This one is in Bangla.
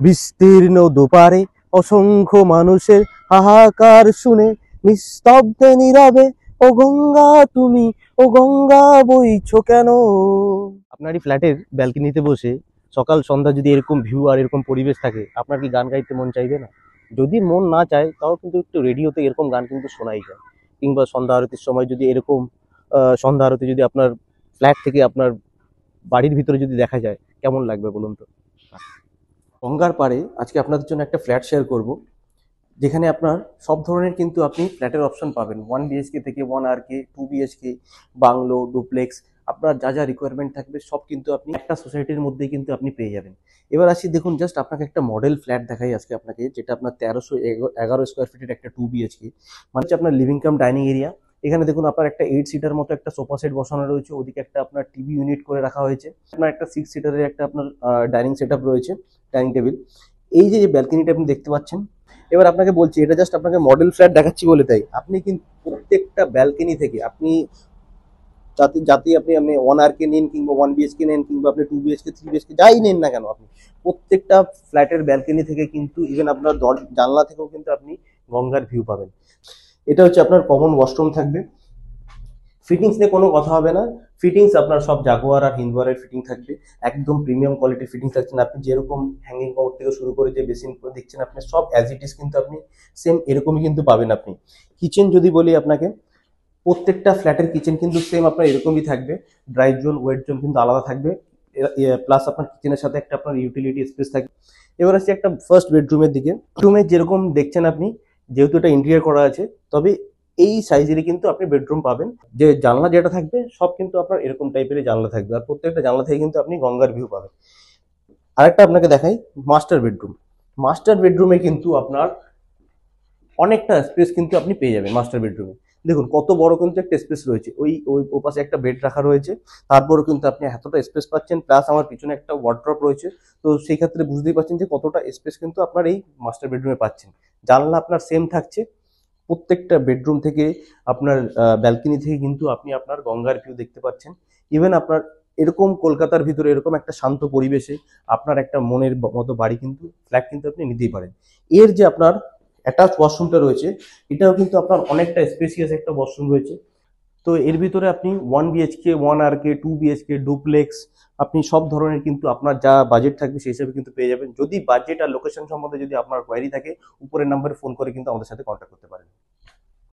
বিস্তীর্ণ দুপারে অসংখ্য মানুষের হাহাকার শুনে নিস্তব্ধে নীরবে ও গঙ্গা তুমি, ও গঙ্গা বইছো কেন। আপনার এই ফ্ল্যাটের ব্যালকনিতে বসে সকাল সন্ধ্যা যদি এরকম ভিউ আর এরকম পরিবেশ থাকে, আপনার কি গান গাইতে মন চাইবে না? যদি মন না চায় তাও কিন্তু একটু রেডিওতে এরকম গান কিন্তু শোনাই যায়। কিংবা সন্ধ্যা আরতির সময় যদি এরকম সন্ধ্যা আরতি যদি আপনার ফ্ল্যাট থেকে আপনার বাড়ির ভিতরে যদি দেখা যায়, কেমন লাগবে বলুন তো। গঙ্গার পাড়ে আজকে আপনাদের জন্য একটা ফ্ল্যাট শেয়ার করব, যেখানে আপনার সব ধরনের কিন্তু আপনি ফ্ল্যাটের অপশন পাবেন। 1 BHK থেকে 1 RK, 2 BHK, বাংলো, ডুপ্লেক্স, আপনার যা যা রিকোয়ারমেন্ট থাকবে সব কিন্তু আপনি একটা সোসাইটির মধ্যেই কিন্তু আপনি পেয়ে যাবেন। এবার আসি, দেখুন জাস্ট আপনাকে একটা মডেল ফ্ল্যাট দেখাই আজকে আপনাকে, যেটা আপনার 1311 স্কোয়ার ফিটের একটা 2 BHK, মানে হচ্ছে আপনার লিভিং কাম ডাইনিং এরিয়া। এখানে দেখুন আপনার একটা 8 সিটার মতো একটা সোফা সেট বসানো রয়েছে, ওদিকে একটা আপনার টিভি ইউনিট করে রাখা হয়েছে, আপনার একটা 6 সিটারের একটা আপনার ডাইনিং সেট আপ রয়েছে, ডাইনিং টেবিল। এই যে ব্যালকনিটা আপনি দেখতে পাচ্ছেন, এবার আপনাকে বলছি, এটা জাস্ট আপনাকে মডেল ফ্ল্যাট দেখাচ্ছি বলে তাই আপনি কিন্তু প্রত্যেকটা ব্যালকনি থেকে আপনি যাতে যাতে আপনি আপনি 1 RK নিন কিংবা 1 BHK নেন কিংবা আপনি 2 BHK 3 BHK যাই নেন না কেন, আপনি প্রত্যেকটা ফ্ল্যাটের ব্যালকনি থেকে কিন্তু ইভেন আপনার জানলা থেকেও কিন্তু আপনি গঙ্গার ভিউ পাবেন। এটা হচ্ছে আপনার কমন ওয়াশরুম থাকবে। ফিটিংস নিয়ে কোনো কথা হবে না, ফিটিংস আপনার সব জাগুয়ার আর হিন্দুয়ারের ফিটিং থাকবে, একদম প্রিমিয়াম কোয়ালিটির ফিটিং থাকছে। আপনি যেরকম হ্যাঙ্গিং কমোড থেকে শুরু করে যে বেসিন করে দেখছেন আপনি সব অ্যাজ ইট ইজ কিন্তু আপনি সেম এরকমই কিন্তু পাবেন আপনি। কিচেন যদি বলি আপনাকে, প্রত্যেকটা ফ্ল্যাটের কিচেন কিন্তু সেম আপনার এরকমই থাকবে, ড্রাই জোন ওয়েট জোন কিন্তু আলাদা থাকবে, প্লাস আপনার কিচেনের সাথে একটা আপনার ইউটিলিটি স্পেস থাকবে। এবার আসছে একটা ফার্স্ট বেডরুমের দিকে। রুমে যেরকম দেখছেন আপনি, যেহেতু এটা ইন্টেরিয়র করা আছে, তবে এই সাইজেরই কিন্তু আপনি বেডরুম পাবেন। যে জানলা যেটা থাকবে সব কিন্তু আপনার এরকম টাইপের জানলা থাকবে, আর প্রত্যেকটা জানলা থেকে কিন্তু আপনি গঙ্গার ভিউ পাবেন। আরেকটা আপনাকে দেখাই, মাস্টার বেডরুম। মাস্টার বেডরুমে কিন্তু আপনার অনেকটা স্পেস কিন্তু আপনি পেয়ে যাবেন মাস্টার বেডরুমে। দেখুন কত বড় কিন্তু একটা স্পেস রয়েছে, ওই ওই ওপাশে একটা বেড রাখা রয়েছে, তারপরেও কিন্তু আপনি এতটা স্পেস পাচ্ছেন, প্লাস আমার পিছনে একটা ওয়ার্ড্রপ রয়েছে। তো সেই ক্ষেত্রে বুঝতেই পারছেন যে কতটা স্পেস কিন্তু আপনার এই মাস্টার বেডরুমে পাচ্ছেন। জানলা আপনার সেম থাকছে, প্রত্যেকটা বেডরুম থেকে আপনার ব্যালকনি থেকে কিন্তু আপনি আপনার গঙ্গার ভিউ দেখতে পাচ্ছেন। ইভেন আপনার এরকম কলকাতার ভিতরে এরকম একটা শান্ত পরিবেশে আপনার একটা মনের মতো বাড়ি কিন্তু ফ্ল্যাট কিন্তু আপনি নিতেই পারেন। এর যে আপনার অ্যাটাচ ওয়াশরুমটা রয়েছে, এটাও কিন্তু আপনার অনেকটা স্পেসিয়াস একটা ওয়াশরুম রয়েছে। তো এর ভিতরে আপনি 1 BHK, 1 RK, 2 BHK, ডুপ্লেক্স, আপনি সব ধরনের কিন্তু আপনার যা বাজেট থাকবে সেই হিসাবে কিন্তু পেয়ে যাবেন। যদি বাজেট আর লোকেশন সম্বন্ধে যদি আপনার কোয়ারি থাকে, উপরের নাম্বারে ফোন করে কিন্তু আমাদের সাথে কন্ট্যাক্ট করতে পারেন।